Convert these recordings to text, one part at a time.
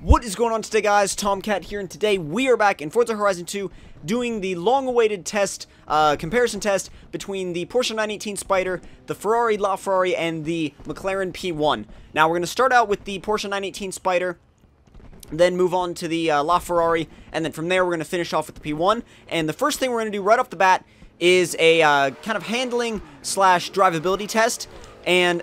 What is going on today, guys? Tomcat here, and today we are back in Forza Horizon 2 doing the long-awaited test, comparison test between the Porsche 918 Spyder, the Ferrari LaFerrari, and the McLaren P1. Now, we're going to start out with the Porsche 918 Spyder, then move on to the LaFerrari, and then from there we're going to finish off with the P1. And the first thing we're going to do right off the bat is a kind of handling slash drivability test. And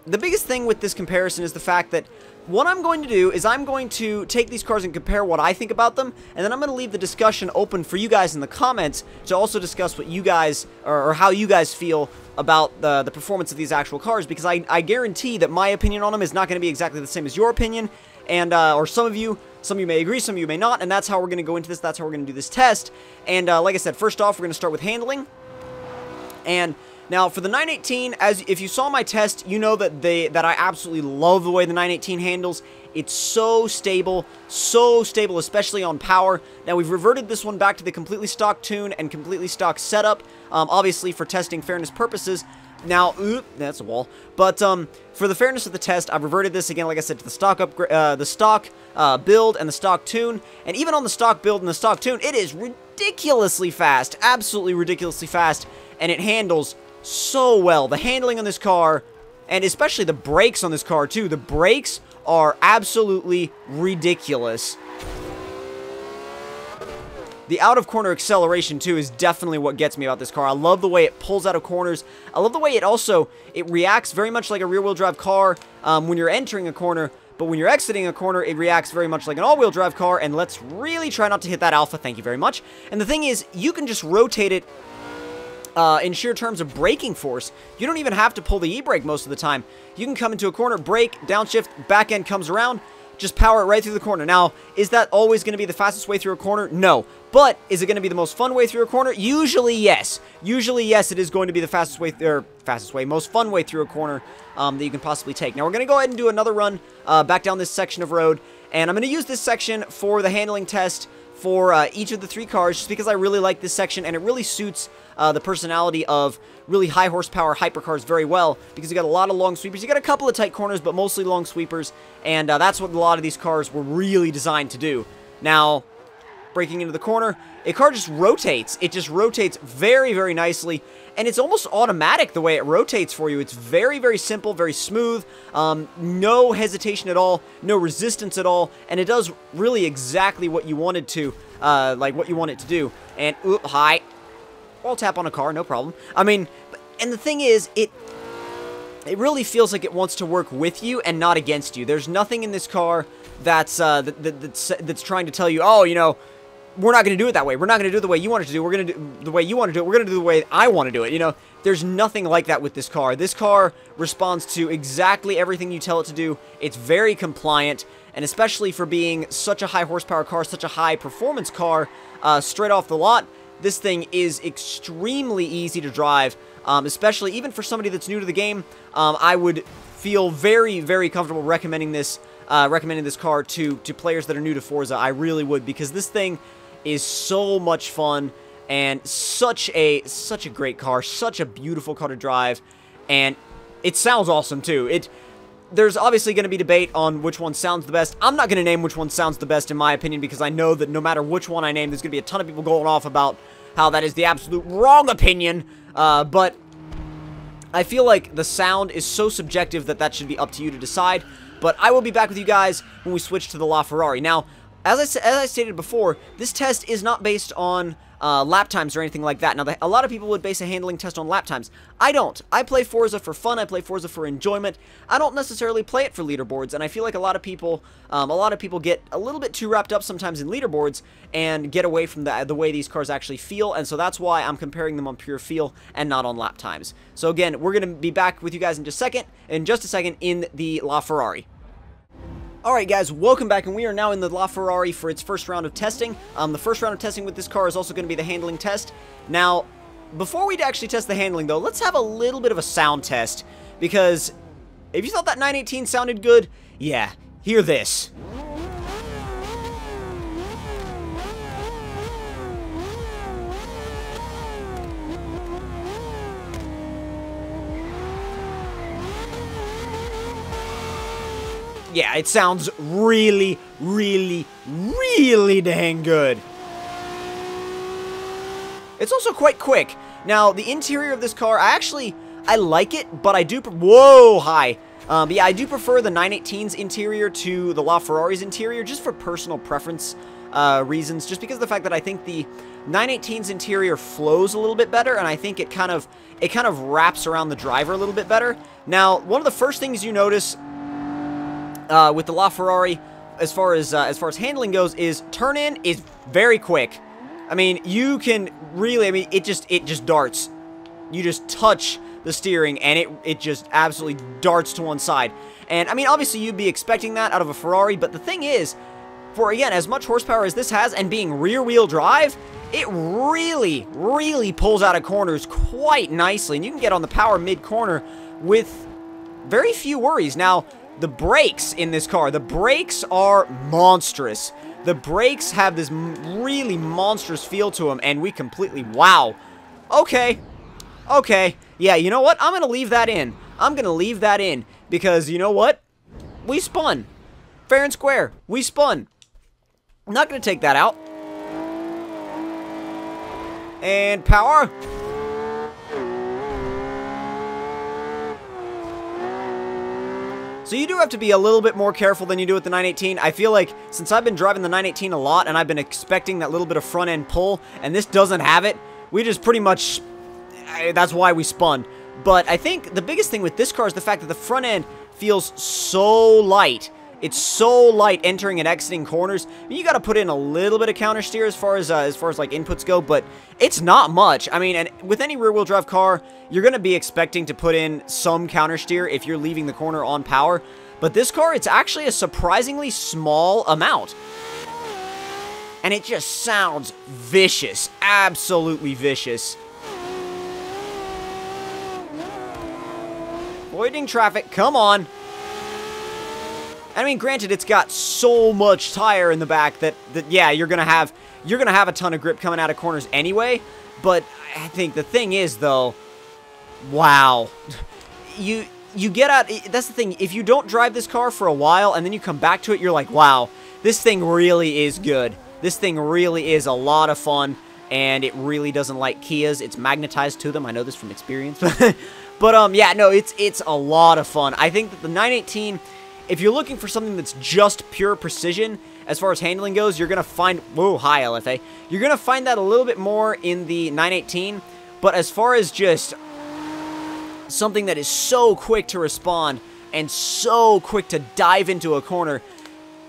the biggest thing with this comparison is the fact that what I'm going to do is I'm going to take these cars and compare what I think about them, and then I'm going to leave the discussion open for you guys in the comments to also discuss what you guys, or how you guys feel about the performance of these actual cars, because I guarantee that my opinion on them is not going to be exactly the same as your opinion, and, or some of you may agree, some of you may not, and that's how we're going to go into this, that's how we're going to do this test. And like I said, first off, we're going to start with handling. And now, for the 918, if you saw my test, you know that I absolutely love the way the 918 handles. It's so stable, especially on power. Now, we've reverted this one back to the completely stock tune and completely stock setup, obviously for testing fairness purposes. Now, that's a wall. But for the fairness of the test, I've reverted this again, like I said, to the stock build and the stock tune. And even on the stock build and the stock tune, it is ridiculously fast, absolutely ridiculously fast, and it handles so well. The handling on this car, and especially the brakes on this car too, the brakes are absolutely ridiculous. The out-of-corner acceleration too is definitely what gets me about this car. I love the way it pulls out of corners. I love the way it reacts very much like a rear-wheel drive car when you're entering a corner, but when you're exiting a corner, it reacts very much like an all-wheel drive car, and let's really try not to hit that alpha, thank you very much. And the thing is, you can just rotate it in sheer terms of braking force. You don't even have to pull the e-brake most of the time. You can come into a corner, brake, downshift, back end comes around, just power it right through the corner. Now, is that always going to be the fastest way through a corner? No. But is it going to be the most fun way through a corner? Usually, yes. Usually, yes, it is going to be the most fun way through a corner that you can possibly take. Now, we're going to go ahead and do another run back down this section of road, and I'm going to use this section for the handling test for each of the three cars, just because I really like this section, and it really suits the personality of really high horsepower hypercars very well, because you got a lot of long sweepers. You got a couple of tight corners, but mostly long sweepers, and that's what a lot of these cars were really designed to do. Now, breaking into the corner, a car just rotates. It just rotates very, very nicely, and it's almost automatic the way it rotates for you. It's very, very simple, very smooth, no hesitation at all, no resistance at all, and it does really exactly what you wanted to, like what you want it to do. And, hi. I'll tap on a car, no problem. I mean, and the thing is, it really feels like it wants to work with you and not against you. There's nothing in this car that's trying to tell you, oh, you know, we're not going to do it that way. We're not going to do it the way you want it to do. We're going to do the way you want to do it. We're going to do the way I want to do it. You know, there's nothing like that with this car. This car responds to exactly everything you tell it to do. It's very compliant, and especially for being such a high horsepower car, such a high performance car, straight off the lot, this thing is extremely easy to drive, especially even for somebody that's new to the game. I would feel very, very comfortable recommending this car to players that are new to Forza. I really would, because this thing is so much fun and such a great car, such a beautiful car to drive, and it sounds awesome too. There's obviously going to be debate on which one sounds the best. I'm not going to name which one sounds the best in my opinion, because I know that no matter which one I name, there's going to be a ton of people going off about how that is the absolute wrong opinion, but I feel like the sound is so subjective that should be up to you to decide. But I will be back with you guys when we switch to the LaFerrari. Now, as I stated before, this test is not based on lap times or anything like that. Now, a lot of people would base a handling test on lap times. I don't. I play Forza for fun. I play Forza for enjoyment. I don't necessarily play it for leaderboards, and I feel like a lot of people get a little bit too wrapped up sometimes in leaderboards and get away from the way these cars actually feel, and so that's why I'm comparing them on pure feel and not on lap times. So again, we're going to be back with you guys in just a second in the LaFerrari. Alright guys, welcome back, and we are now in the LaFerrari for its first round of testing. The first round of testing with this car is also going to be the handling test. Now, before we actually test the handling though, let's have a little bit of a sound test, because if you thought that 918 sounded good, yeah, hear this. yeah, it sounds really, really, really dang good. It's also quite quick. Now, the interior of this car, I like it, but I do... Whoa, hi. But yeah, I do prefer the 918's interior to the LaFerrari's interior, just for personal preference reasons, just because of the fact that I think the 918's interior flows a little bit better, and I think it kind of wraps around the driver a little bit better. Now, one of the first things you notice with the LaFerrari, as far as handling goes, is turn in is very quick. I mean, you can really, I mean, it just darts. You just touch the steering, and it just absolutely darts to one side. And, I mean, obviously, you'd be expecting that out of a Ferrari, but the thing is, for, again, as much horsepower as this has, and being rear-wheel drive, it really, really pulls out of corners quite nicely, and you can get on the power mid-corner with very few worries. Now, the brakes in this car, the brakes are monstrous. The brakes have this really monstrous feel to them, and we completely... Wow. Okay. Okay. Yeah, you know what? I'm going to leave that in. I'm going to leave that in, because you know what? We spun. Fair and square. We spun. I'm not going to take that out. And power. So you do have to be a little bit more careful than you do with the 918. I feel like since I've been driving the 918 a lot and I've been expecting that little bit of front end pull, and this doesn't have it, we just pretty much, that's why we spun. But I think the biggest thing with this car is the fact that the front end feels so light. It's so light entering and exiting corners. I mean, you got to put in a little bit of counter steer as far as like inputs go, but it's not much. I mean, and with any rear wheel drive car, you're going to be expecting to put in some counter steer if you're leaving the corner on power. But this car, it's actually a surprisingly small amount. And it just sounds vicious, absolutely vicious. Avoiding traffic, come on. I mean, granted, it's got so much tire in the back that yeah, you're gonna have a ton of grip coming out of corners anyway. But I think the thing is, though, wow, you get out. That's the thing. If you don't drive this car for a while and then you come back to it, you're like, wow, this thing really is good. This thing really is a lot of fun, and it really doesn't like Kias. It's magnetized to them. I know this from experience. But yeah, no, it's a lot of fun. I think that the 918. If you're looking for something that's just pure precision, as far as handling goes, you're going to find... Whoa, hi, LFA. You're going to find that a little bit more in the 918. But as far as just something that is so quick to respond and so quick to dive into a corner,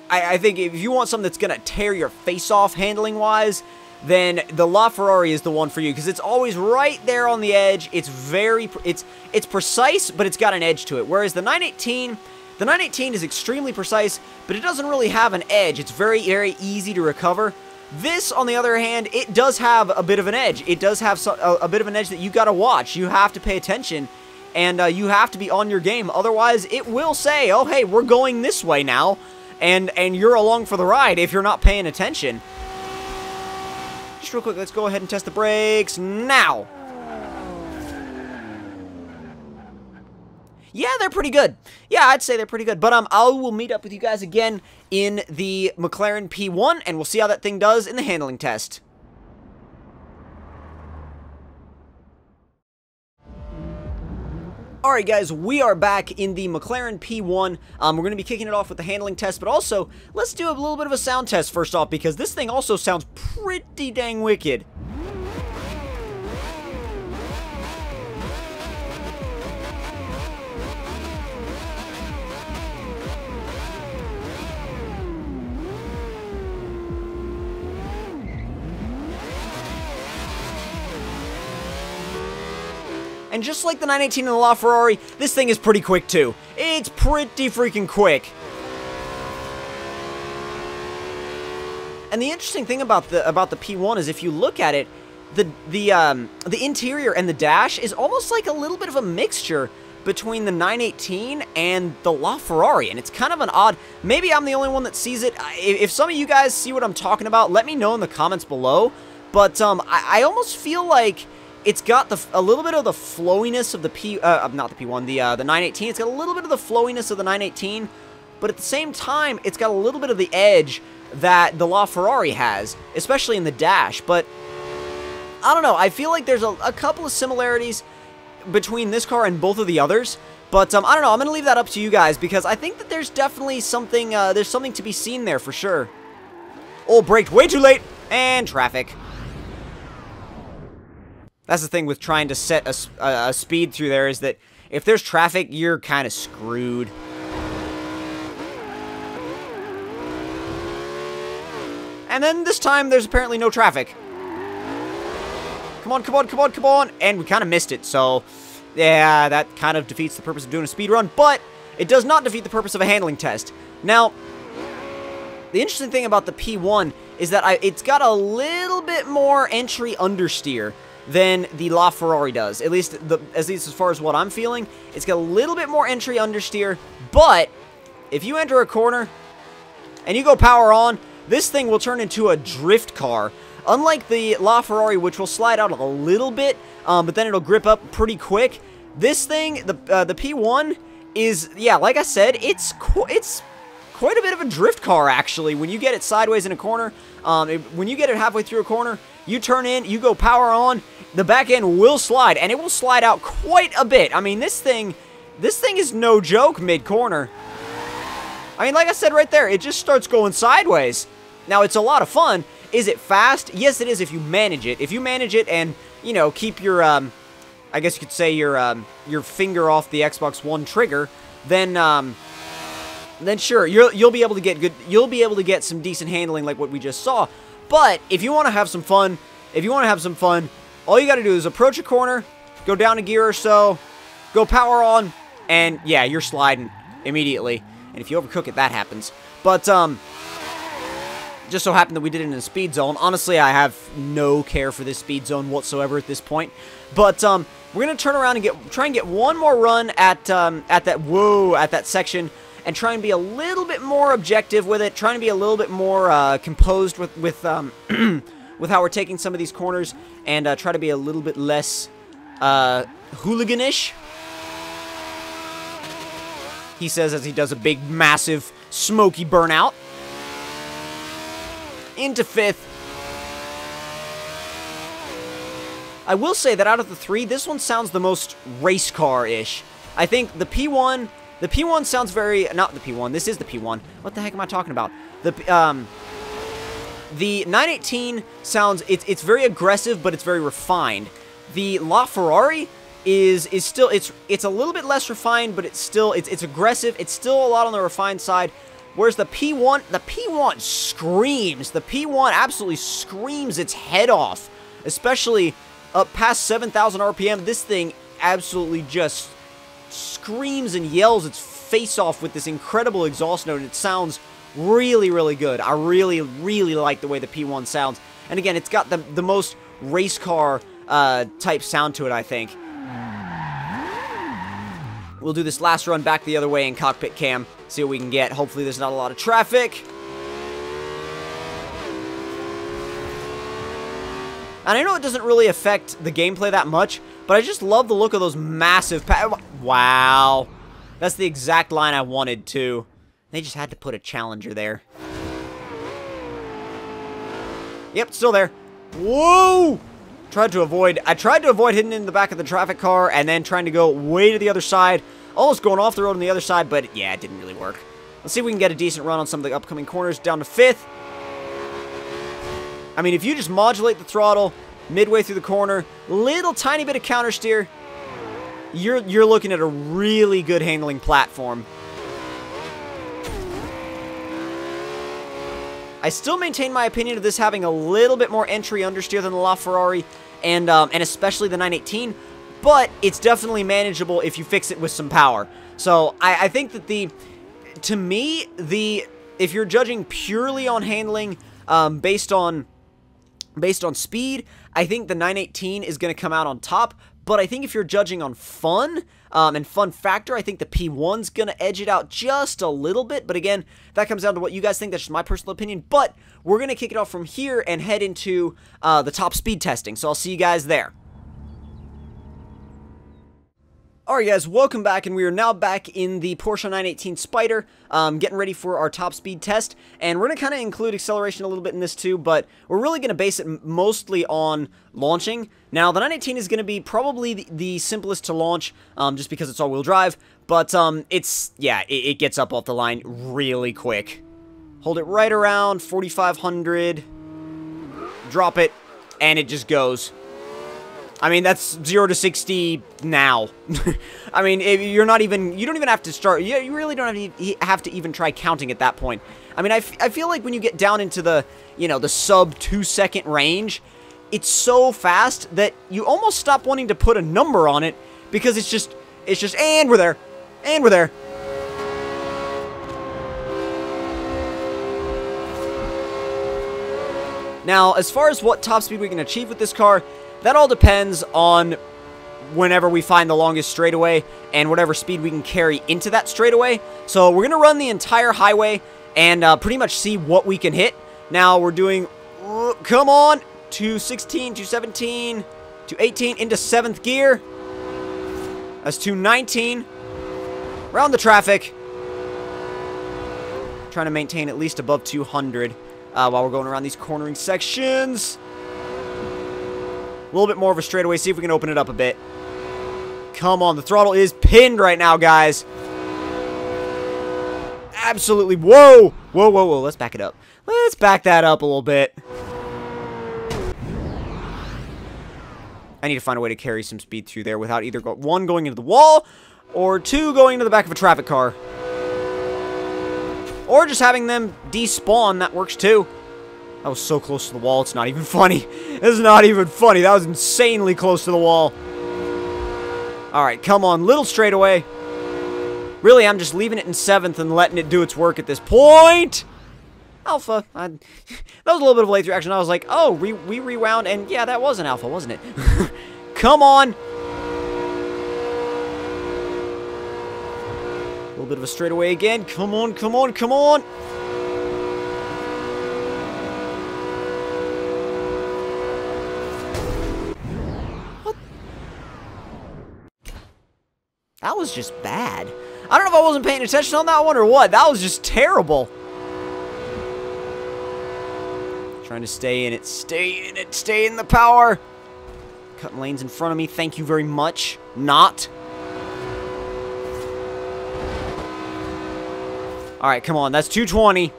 I think if you want something that's going to tear your face off handling-wise, then the LaFerrari is the one for you, because it's always right there on the edge. It's very... It's precise, but it's got an edge to it. Whereas the 918... The 918 is extremely precise, but it doesn't really have an edge. It's very, very easy to recover. This, on the other hand, it does have a bit of an edge. It does have a bit of an edge that you got to watch. You have to pay attention, and you have to be on your game. Otherwise, it will say, oh, hey, we're going this way now, and you're along for the ride if you're not paying attention. Just real quick, let's go ahead and test the brakes now. Yeah, they're pretty good. Yeah, I'd say they're pretty good. But I will meet up with you guys again in the McLaren P1, and we'll see how that thing does in the handling test. Alright guys, we are back in the McLaren P1. We're going to be kicking it off with the handling test, but also, let's do a little bit of a sound test first off, because this thing also sounds pretty dang wicked. And just like the 918 and the LaFerrari, this thing is pretty quick too. It's pretty freaking quick. And the interesting thing about the P1 is if you look at it, the interior and the dash is almost like a little bit of a mixture between the 918 and the LaFerrari, and it's kind of an odd... Maybe I'm the only one that sees it. If some of you guys see what I'm talking about, let me know in the comments below. But I almost feel like it's got a little bit of the flowiness of the not the P1, the 918. It's got a little bit of the flowiness of the 918, but at the same time, it's got a little bit of the edge that the LaFerrari has, especially in the dash. But I don't know, I feel like there's a couple of similarities between this car and both of the others. But I don't know, I'm going to leave that up to you guys, because I think that there's definitely something, there's something to be seen there for sure. Oh, braked way too late, and traffic. That's the thing with trying to set a speed through there, is that if there's traffic, you're kind of screwed. And then this time, there's apparently no traffic. Come on, come on, come on, come on. And we kind of missed it, so yeah, that kind of defeats the purpose of doing a speed run, but it does not defeat the purpose of a handling test. Now, the interesting thing about the P1 is that it's got a little bit more entry understeer than the LaFerrari does. At least as far as what I'm feeling, it's got a little bit more entry understeer, but if you enter a corner and you go power on, this thing will turn into a drift car. Unlike the LaFerrari, which will slide out a little bit, but then it'll grip up pretty quick, this thing, the P1, is, yeah, like I said, it's quite a bit of a drift car, actually. When you get it sideways in a corner, when you get it halfway through a corner, you turn in, you go power on, the back end will slide, and it will slide out quite a bit. I mean, this thing is no joke mid-corner. I mean, like I said right there, it just starts going sideways. Now, it's a lot of fun. Is it fast? Yes, it is if you manage it. If you manage it and, you know, keep your, I guess you could say your finger off the Xbox One trigger, then sure, you'll be able to get you'll be able to get some decent handling like what we just saw. But if you want to have some fun, all you got to do is approach a corner, go down a gear or so, go power on, and yeah, you're sliding immediately. And if you overcook it, that happens. But just so happened that we did it in a speed zone. Honestly, I have no care for this speed zone whatsoever at this point. But we're gonna turn around and try and get one more run at that section, and try and be a little bit more objective with it. Trying to be a little bit more composed with how we're taking some of these corners, and try to be a little bit less hooliganish. He says as he does a big, massive, smoky burnout. Into 5th. I will say that out of the 3, this one sounds the most race car-ish. I think the P1 sounds very, not the P1, this is the P1. What the heck am I talking about? The 918 sounds, it's very aggressive, but it's very refined. The LaFerrari is still, it's a little bit less refined, but it's aggressive. It's still a lot on the refined side. Whereas the P1 screams. The P1 absolutely screams its head off. Especially up past 7,000 RPM, this thing absolutely just screams and yells its face off with this incredible exhaust note. It sounds really, really good. I really, really like the way the P1 sounds. And again, it's got the most race car type sound to it, I think. We'll do this last run back the other way in cockpit cam. See what we can get. Hopefully there's not a lot of traffic. And I know it doesn't really affect the gameplay that much, but I just love the look of those massive wow. That's the exact line I wanted, too. They just had to put a Challenger there. Yep, still there. Whoa! I tried to avoid hitting in the back of the traffic car and then trying to go way to the other side. Almost going off the road on the other side, but yeah, it didn't really work. Let's see if we can get a decent run on some of the upcoming corners. Down to 5th. I mean, if you just modulate the throttle midway through the corner, little tiny bit of counter steer, you're looking at a really good handling platform. I still maintain my opinion of this having a little bit more entry understeer than the LaFerrari, and especially the 918, but it's definitely manageable if you fix it with some power. So I think that to me, if you're judging purely on handling, based on speed, I think the 918 is going to come out on top. But I think if you're judging on fun, and fun factor, I think the P1's going to edge it out just a little bit. But again, that comes down to what you guys think. That's just my personal opinion. But we're going to kick it off from here and head into the top speed testing. So I'll see you guys there. Alright guys, welcome back, and we are now back in the Porsche 918 Spyder, getting ready for our top speed test, and we're going to kind of include acceleration a little bit in this too, but we're really going to base it mostly on launching. Now, the 918 is going to be probably the simplest to launch, just because it's all-wheel drive, but it gets up off the line really quick. Hold it right around 4,500, drop it, and it just goes. I mean, that's 0 to 60 now. I mean, you don't even have to start, you really don't have to even try counting at that point. I mean, I feel like when you get down into the, the sub 2-second range, it's so fast that you almost stop wanting to put a number on it, because it's just, and we're there, and we're there. Now, as far as what top speed we can achieve with this car, that all depends on whenever we find the longest straightaway and whatever speed we can carry into that straightaway. So we're going to run the entire highway and pretty much see what we can hit. Now we're doing, come on, 216, 217, 218 into 7th gear. That's 219. Around the traffic. Trying to maintain at least above 200 while we're going around these cornering sections. A little bit more of a straightaway. See if we can open it up a bit. Come on. The throttle is pinned right now, guys. Absolutely. Whoa. Whoa, whoa, whoa. Let's back it up. Let's back that up a little bit. I need to find a way to carry some speed through there without either one, going into the wall, or 2, going into the back of a traffic car. Or just having them despawn. That works too. That was so close to the wall, it's not even funny. It's not even funny. That was insanely close to the wall. Alright, come on. Little straightaway. Really, I'm just leaving it in 7th and letting it do its work at this point. Alpha. That was a little bit of a late reaction. I was like, oh, we rewound, and yeah, that was an alpha, wasn't it? Come on. A little bit of a straightaway again. Come on, come on, come on. That was just bad. I don't know if I wasn't paying attention on that one or what. That was just terrible. Trying to stay in it, stay in it, stay in the power. Cutting lanes in front of me. Thank you very much. Not. Alright, come on. That's 220.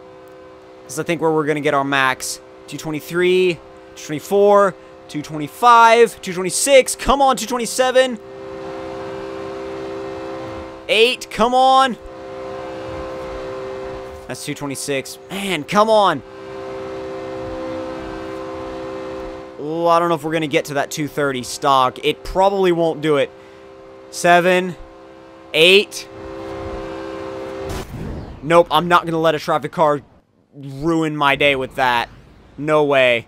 This is, I think, where we're going to get our max. 223, 224, 225, 226. Come on, 227. 8, come on. That's 226. Man, come on. Oh, I don't know if we're going to get to that 230 stock. It probably won't do it. 7, 8. Nope, I'm not going to let a traffic car ruin my day with that. No way.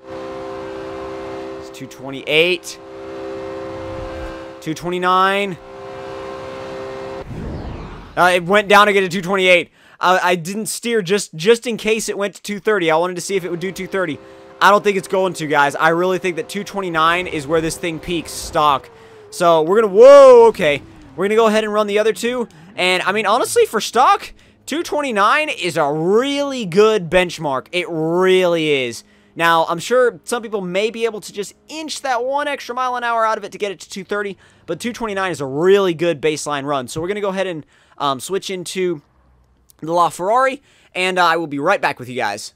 It's 228. 229. It went down again to 228. I didn't steer just in case it went to 230. I wanted to see if it would do 230. I don't think it's going to, guys. I really think that 229 is where this thing peaks stock. So we're gonna, whoa, okay. We're gonna go ahead and run the other two. And I mean, honestly, for stock, 229 is a really good benchmark. It really is. Now, I'm sure some people may be able to just inch that 1 extra mile an hour out of it to get it to 230, but 229 is a really good baseline run. So we're going to go ahead and switch into the LaFerrari, and I will be right back with you guys.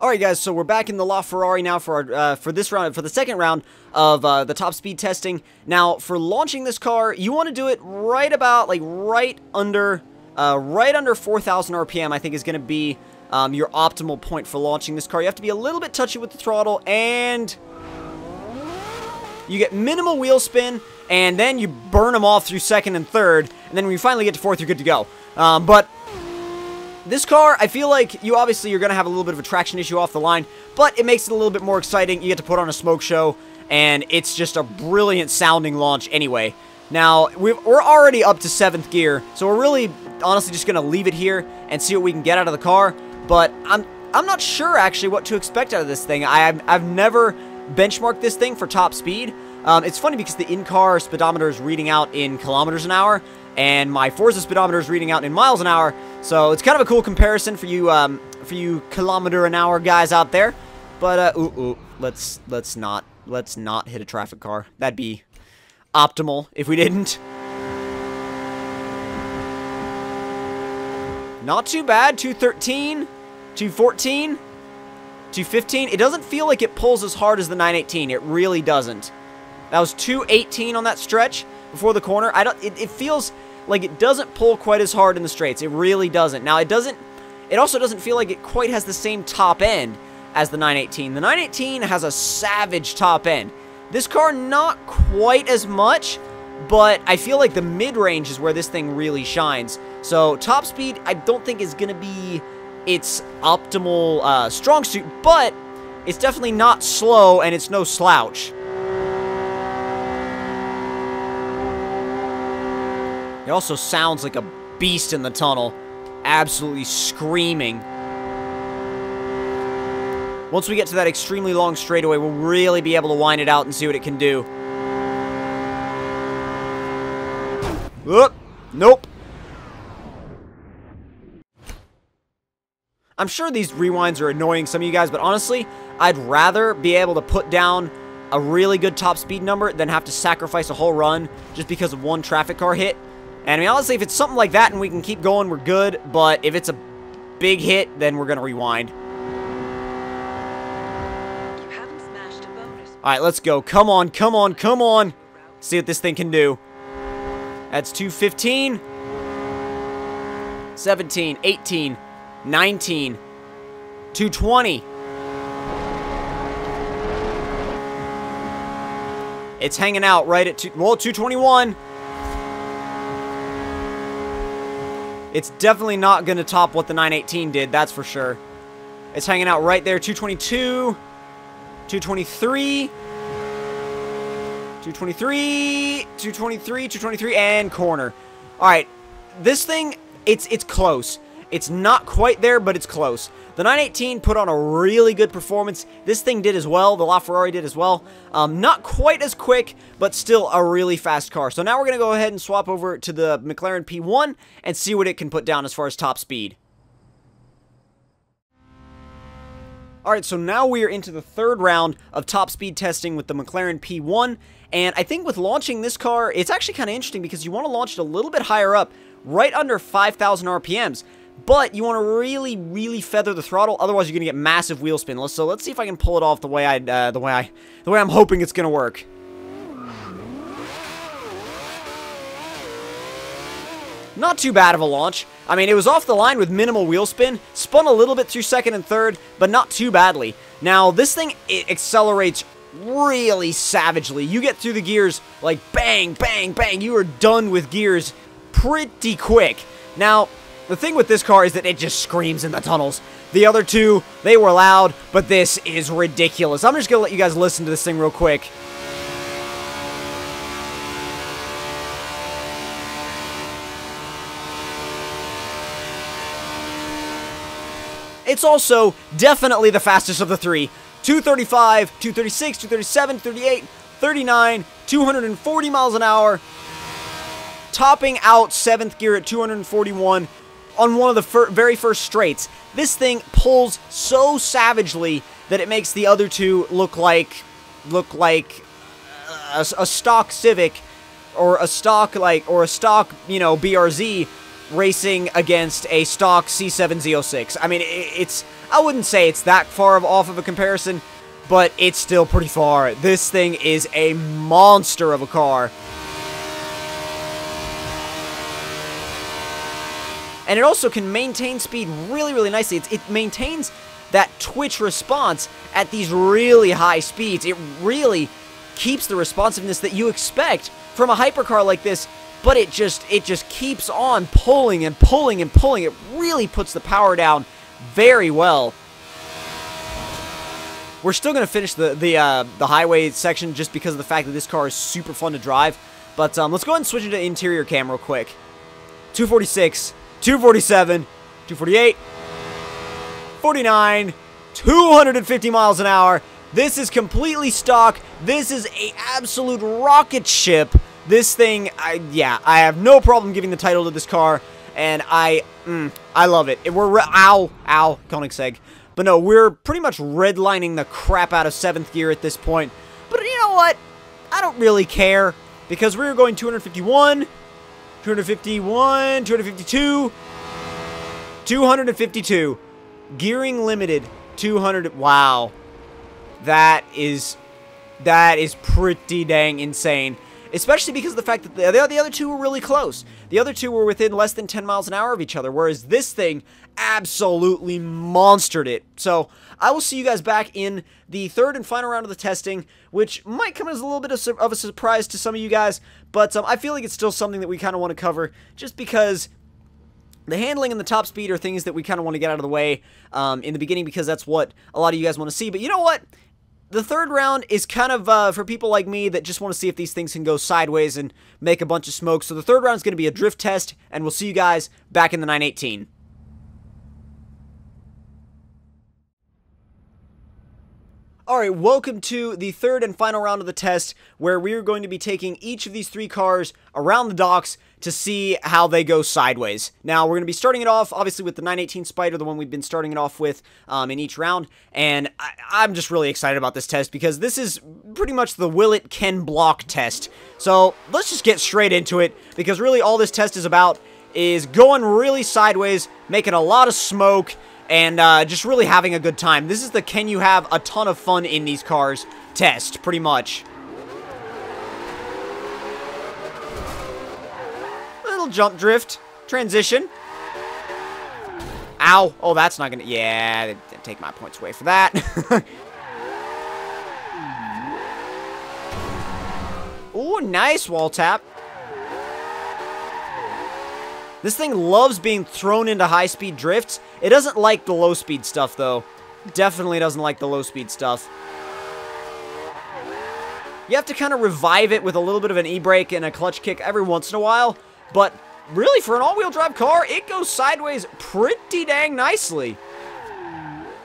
Alright guys, so we're back in the LaFerrari now for this round, for the second round of the top speed testing. Now, for launching this car, you want to do it right about, like, right under 4,000 RPM, I think, is going to be your optimal point for launching this car. You have to be a little bit touchy with the throttle, and you get minimal wheel spin, and then you burn them off through 2nd and 3rd, and then when you finally get to 4th, you're good to go. But this car, I feel like you're going to have a little bit of a traction issue off the line, but it makes it a little bit more exciting. You get to put on a smoke show, and it's just a brilliant sounding launch anyway. Now, we're already up to 7th gear, so we're really honestly just going to leave it here and see what we can get out of the car. But I I'm not sure, actually, what to expect out of this thing. I've never benchmarked this thing for top speed. It's funny because the in-car speedometer is reading out in kilometers an hour, and my Forza speedometer is reading out in miles an hour, so it's kind of a cool comparison for you kilometer an hour guys out there. But let's not hit a traffic car. That'd be optimal if we didn't. Not too bad. 213, 214, 215. It doesn't feel like it pulls as hard as the 918. It really doesn't. That was 218 on that stretch before the corner. It feels like it doesn't pull quite as hard in the straights. It really doesn't. Now, it also doesn't feel like it quite has the same top end as the 918. The 918 has a savage top end. This car, not quite as much, but I feel like the mid-range is where this thing really shines. So, top speed, I don't think is going to be its optimal strong suit, but it's definitely not slow, and it's no slouch. It also sounds like a beast in the tunnel. Absolutely screaming. Once we get to that extremely long straightaway, we'll really be able to wind it out and see what it can do. Oop! Nope. I'm sure these rewinds are annoying some of you guys, but honestly, I'd rather be able to put down a really good top speed number than have to sacrifice a whole run just because of one traffic car hit. And I mean, honestly, if it's something like that and we can keep going, we're good. But if it's a big hit, then we're going to rewind. Alright, let's go. Come on, come on, come on. See what this thing can do. That's 215. 17, 18, 19, 220. It's hanging out right at 221. It's definitely not going to top what the 918 did, that's for sure. It's hanging out right there, 222, 223, 223, 223, 223, and corner. Alright, this thing, it's close. It's not quite there, but it's close. The 918 put on a really good performance. This thing did as well. The LaFerrari did as well. Not quite as quick, but still a really fast car. So now we're going to go ahead and swap over to the McLaren P1 and see what it can put down as far as top speed. Alright, so now we are into the third round of top speed testing with the McLaren P1. And I think with launching this car, it's actually kind of interesting because you want to launch it a little bit higher up, right under 5,000 RPMs. But you want to really, really feather the throttle, otherwise you're going to get massive wheel spin. So let's see if I can pull it off the way I'm hoping it's going to work. Not too bad of a launch. I mean, it was off the line with minimal wheel spin, spun a little bit through second and third, but not too badly. Now, this thing, it accelerates really savagely. You get through the gears like bang, bang, bang. You are done with gears pretty quick. Now, the thing with this car is that it just screams in the tunnels. The other two, they were loud, but this is ridiculous. I'm just going to let you guys listen to this thing real quick. It's also definitely the fastest of the three. 235, 236, 237, 38, 39, 240 miles an hour. Topping out 7th gear at 241 on one of the very first straights. This thing pulls so savagely that it makes the other two look like a stock Civic or a stock BRZ racing against a stock C7 Z06. I mean, I wouldn't say it's that far off of a comparison, but it's still pretty far. This thing is a monster of a car. And it also can maintain speed really, really nicely. It maintains that twitch response at these really high speeds. It really keeps the responsiveness that you expect from a hypercar like this, but it just keeps on pulling and pulling and pulling. It really puts the power down very well. We're still going to finish the highway section just because of the fact that this car is super fun to drive. But let's go ahead and switch into interior cam real quick. 246, 247, 248, 149, 250 miles an hour. This is completely stock. This is a absolute rocket ship. This thing, I have no problem giving the title to this car, and I love it. Ow, Koenigsegg. But no, we're pretty much redlining the crap out of 7th gear at this point. But you know what? I don't really care, because we're going 251, 251, 252, 252. Gearing limited, 200. Wow. That is pretty dang insane. Especially because of the fact that the other two were really close. The other two were within less than 10 miles an hour of each other, whereas this thing absolutely monstered it. So, I will see you guys back in the third and final round of the testing, which might come as a little bit of a surprise to some of you guys, but I feel like it's still something that we kind of want to cover, just because the handling and the top speed are things that we kind of want to get out of the way in the beginning, because that's what a lot of you guys want to see. But you know what? The third round is kind of for people like me that just want to see if these things can go sideways and make a bunch of smoke. So the third round is going to be a drift test, and we'll see you guys back in the 918. Alright, welcome to the third and final round of the test, where we are going to be taking each of these three cars around the docks to see how they go sideways. Now, we're going to be starting it off, obviously, with the 918 Spider, the one we've been starting it off with in each round, and I'm just really excited about this test, because this is pretty much the will it, can block test. So, let's just get straight into it, because really all this test is about is going really sideways, making a lot of smoke, and just really having a good time. This is the can you have a ton of fun in these cars test, pretty much. Little jump drift. Transition. Ow. Oh, that's not gonna... Yeah, take my points away for that. Ooh, nice wall tap. This thing loves being thrown into high-speed drifts. It doesn't like the low-speed stuff, though. Definitely doesn't like the low-speed stuff. You have to kind of revive it with a little bit of an e-brake and a clutch kick every once in a while. But really, for an all-wheel drive car, it goes sideways pretty dang nicely.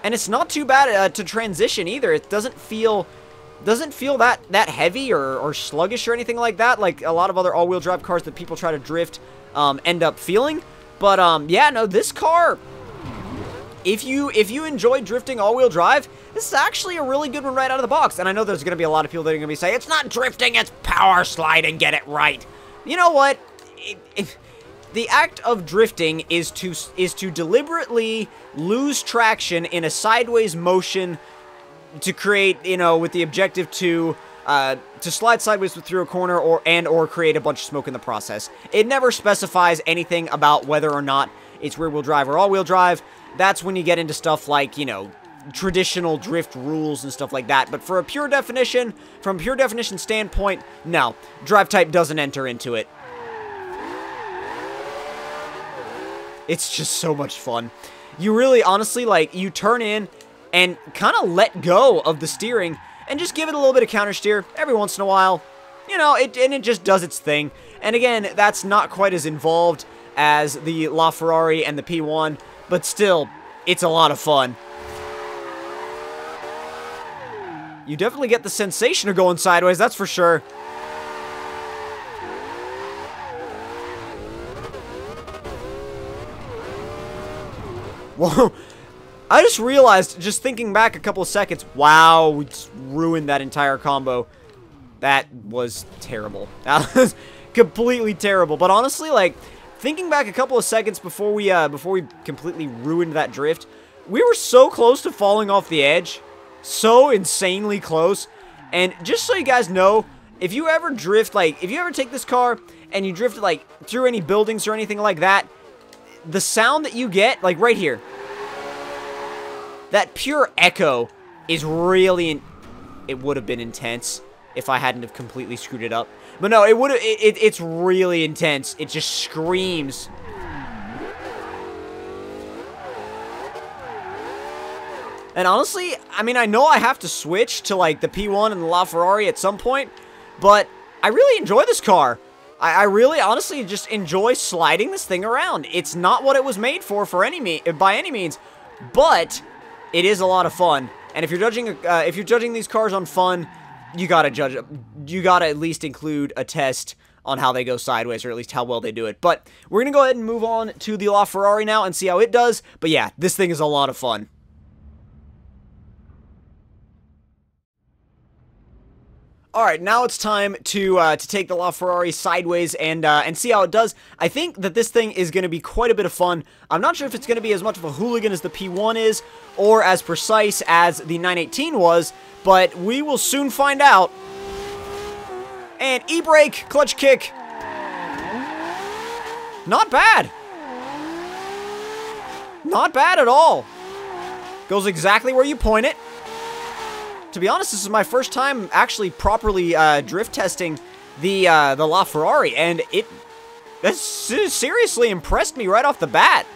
And it's not too bad to transition, either. It doesn't feel that heavy or sluggish or anything like that, like a lot of other all-wheel drive cars that people try to drift end up feeling. But yeah, no, this car, if you enjoy drifting all-wheel drive, this is actually a really good one right out of the box. And I know there's going to be a lot of people that are going to be saying, it's not drifting, it's power sliding, get it right. You know what? The act of drifting is to deliberately lose traction in a sideways motion to create, you know, with the objective to slide sideways through a corner or create a bunch of smoke in the process. It never specifies anything about whether or not it's rear-wheel drive or all-wheel drive. That's when you get into stuff like, you know, traditional drift rules and stuff like that. But for a pure definition, from a pure definition standpoint, no, drive type doesn't enter into it. It's just so much fun. You really, honestly, like, you turn in and kind of let go of the steering and just give it a little bit of counter steer every once in a while. You know, and it just does its thing. And again, that's not quite as involved as the LaFerrari and the P1, but still, it's a lot of fun. You definitely get the sensation of going sideways, that's for sure. Whoa. I just realized, just thinking back a couple of seconds, wow, we just ruined that entire combo. That was terrible. That was completely terrible. But honestly, like, thinking back a couple of seconds before we completely ruined that drift, we were so close to falling off the edge. So insanely close. And just so you guys know, if you ever drift, like, if you ever take this car and you drift, like, through any buildings or anything like that, the sound that you get, like, right here, that pure echo is really... It would have been intense if I hadn't have completely screwed it up. But no, it would have... It's really intense. It just screams. And honestly, I mean, I know I have to switch to, like, the P1 and the LaFerrari at some point, but I really enjoy this car. I really, honestly, just enjoy sliding this thing around. It's not what it was made for by any means, but it is a lot of fun. And if you're judging these cars on fun, you gotta at least include a test on how they go sideways, or at least how well they do it. But we're gonna go ahead and move on to the LaFerrari now and see how it does. But yeah, this thing is a lot of fun. Alright, now it's time to take the LaFerrari sideways and see how it does. I think that this thing is going to be quite a bit of fun. I'm not sure if it's going to be as much of a hooligan as the P1 is, or as precise as the 918 was, but we will soon find out. And e-brake, clutch kick. Not bad. Not bad at all. Goes exactly where you point it. To be honest, this is my first time actually properly drift testing the LaFerrari, and it seriously impressed me right off the bat.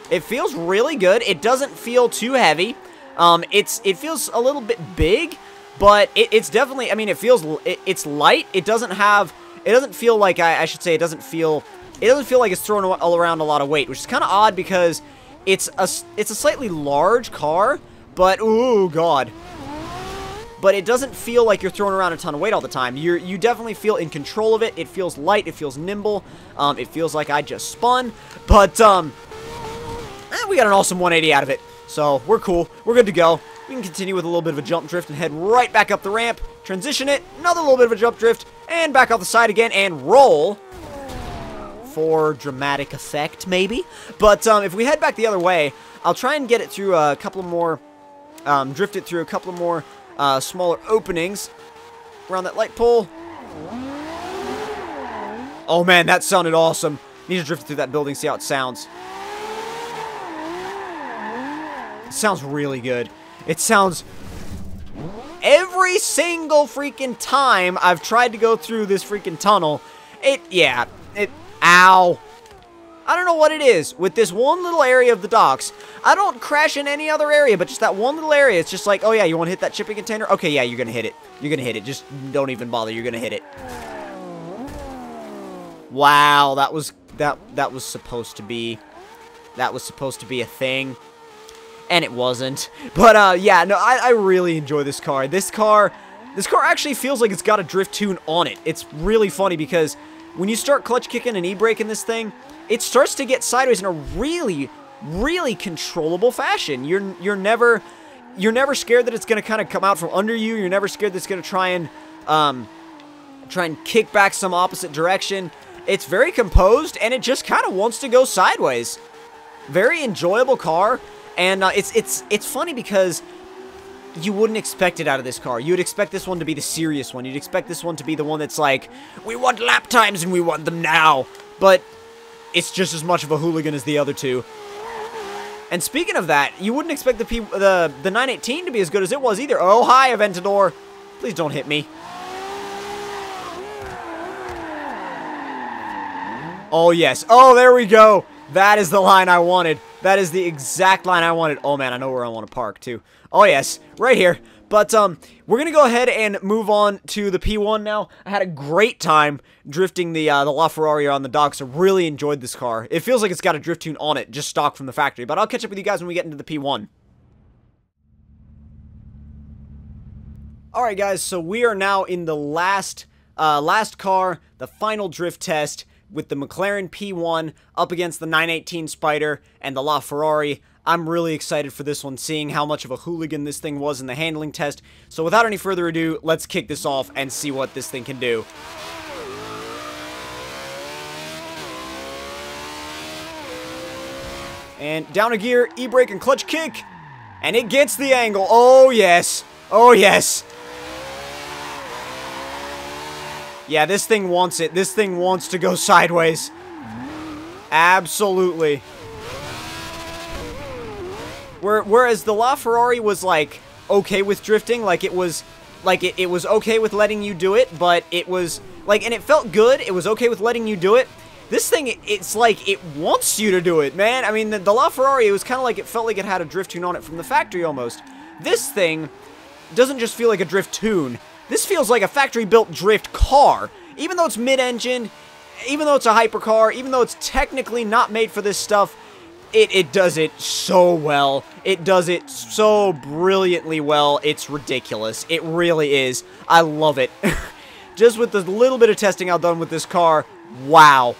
It feels really good. It doesn't feel too heavy. It feels a little bit big, but it's definitely, I mean, it's light. It doesn't feel like, I should say, it doesn't feel like it's throwing all around a lot of weight, which is kind of odd because it's a slightly large car, but ooh god. But it doesn't feel like you're throwing around a ton of weight all the time. You definitely feel in control of it. It feels light. It feels nimble. It feels like I just spun. But, we got an awesome 180 out of it. So, we're cool. We're good to go. We can continue with a little bit of a jump drift and head right back up the ramp. Transition it. Another little bit of a jump drift. And back off the side again and roll. For dramatic effect, maybe. But, if we head back the other way, I'll try and get it through a couple of more, drift it through a couple of more smaller openings around that light pole. Oh man, that sounded awesome. Need to drift through that building, see how it sounds. It sounds really good. It sounds... Every single freaking time I've tried to go through this freaking tunnel, ow. I don't know what it is with this one little area of the docks. I don't crash in any other area, but just that one little area, it's just like, oh yeah, you want to hit that shipping container? Okay, yeah, you're going to hit it. You're going to hit it. Just don't even bother. You're going to hit it. Wow, that was supposed to be a thing. And it wasn't. But, yeah, no, I really enjoy this car. This car actually feels like it's got a drift tune on it. It's really funny because when you start clutch kicking and e-braking this thing, it starts to get sideways in a really, really controllable fashion. You're never scared that it's going to kind of come out from under you. You're never scared that it's going to try and kick back some opposite direction. It's very composed, and it just kind of wants to go sideways. Very enjoyable car, and it's funny because you wouldn't expect it out of this car. You would expect this one to be the serious one. You'd expect this one to be the one that's like, we want lap times and we want them now. But it's just as much of a hooligan as the other two. And speaking of that, you wouldn't expect the 918 to be as good as it was either. Oh, hi, Aventador. Please don't hit me. Oh, yes. Oh, there we go. That is the line I wanted. That is the exact line I wanted. Oh, man, I know where I want to park, too. Oh, yes. Right here. But, we're going to go ahead and move on to the P1 now. I had a great time drifting the LaFerrari on the docks. I really enjoyed this car. It feels like it's got a drift tune on it, just stock from the factory. But I'll catch up with you guys when we get into the P1. Alright, guys, so we are now in the last car, the final drift test, with the McLaren P1 up against the 918 Spider and the LaFerrari. I'm really excited for this one, seeing how much of a hooligan this thing was in the handling test. So without any further ado, let's kick this off and see what this thing can do. And down a gear, e-brake and clutch kick. And it gets the angle. Oh, yes. Oh, yes. Yeah, this thing wants it. This thing wants to go sideways. Absolutely. Whereas the LaFerrari was, like, okay with drifting. Like, it was okay with letting you do it. But it was, like, and it felt good. It was okay with letting you do it. This thing, it's like, it wants you to do it, man. I mean, the LaFerrari, it was kind of like, it felt like it had a drift tune on it from the factory almost. This thing doesn't just feel like a drift tune. This feels like a factory-built drift car. Even though it's mid-engine, even though it's a hypercar, even though it's technically not made for this stuff, It does it so well. It does it so brilliantly well. It's ridiculous. It really is. I love it. Just with the little bit of testing I've done with this car, wow.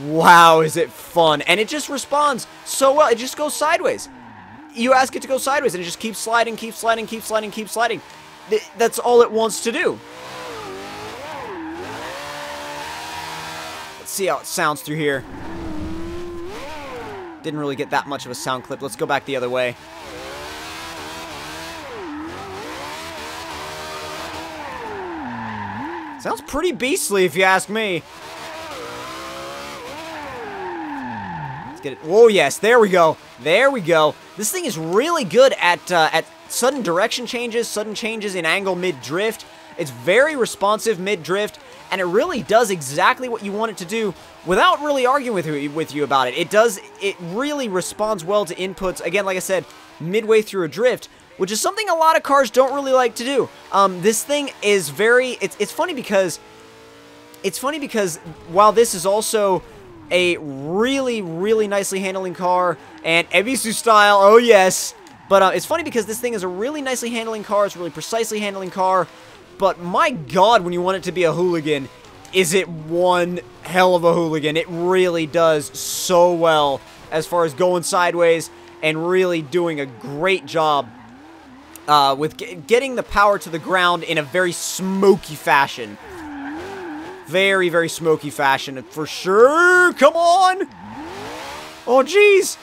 Wow, is it fun. And it just responds so well. It just goes sideways. You ask it to go sideways, and it just keeps sliding, keeps sliding, keeps sliding, keeps sliding. That's all it wants to do. Let's see how it sounds through here. Didn't really get that much of a sound clip. Let's go back the other way. Sounds pretty beastly if you ask me. Let's get it. Oh yes, there we go. There we go. This thing is really good at sudden direction changes, sudden changes in angle mid-drift. It's very responsive mid-drift, and it really does exactly what you want it to do without really arguing with you about it. It really responds well to inputs, again, like I said, midway through a drift, which is something a lot of cars don't really like to do. This thing is it's funny because while this is also a really, really nicely handling car, and Ebisu style, oh yes, but it's funny because this thing is a really nicely handling car, it's a really precisely handling car, but my god, when you want it to be a hooligan, is it one hell of a hooligan. It really does so well as far as going sideways and really doing a great job with getting the power to the ground in a very smoky fashion. Very, very smoky fashion, for sure. Come on! Oh, jeez!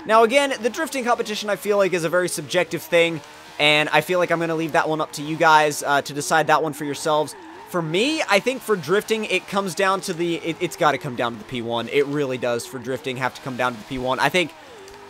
Now, again, the drifting competition, I feel like, is a very subjective thing, and I feel like I'm going to leave that one up to you guys to decide that one for yourselves. For me, I think for drifting, it comes down to it's got to come down to the P1. It really does, for drifting, have to come down to the P1. I think,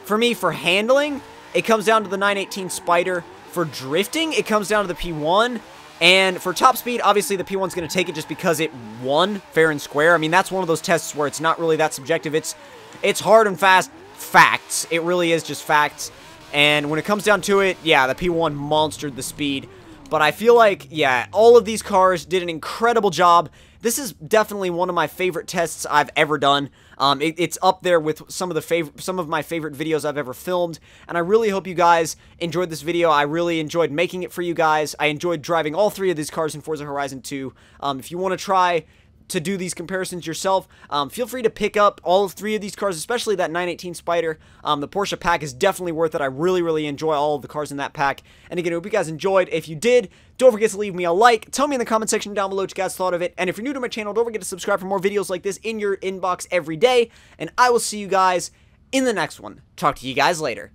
for me, for handling, it comes down to the 918 Spider. For drifting, it comes down to the P1. And for top speed, obviously the P1's going to take it just because it won fair and square. I mean, that's one of those tests where it's not really that subjective. It's hard and fast facts. It really is just facts. And when it comes down to it, yeah, the P1 monstered the speed. But I feel like, yeah, all of these cars did an incredible job. This is definitely one of my favorite tests I've ever done. It's up there with some of my favorite videos I've ever filmed, and I really hope you guys enjoyed this video. I really enjoyed making it for you guys. I enjoyed driving all three of these cars in Forza Horizon 2. If you want to try to do these comparisons yourself, feel free to pick up all of three of these cars, especially that 918 Spider. The Porsche pack is definitely worth it. I really, really enjoy all of the cars in that pack. And again, I hope you guys enjoyed. If you did, don't forget to leave me a like. Tell me in the comment section down below what you guys thought of it. And if you're new to my channel, don't forget to subscribe for more videos like this in your inbox every day. And I will see you guys in the next one. Talk to you guys later.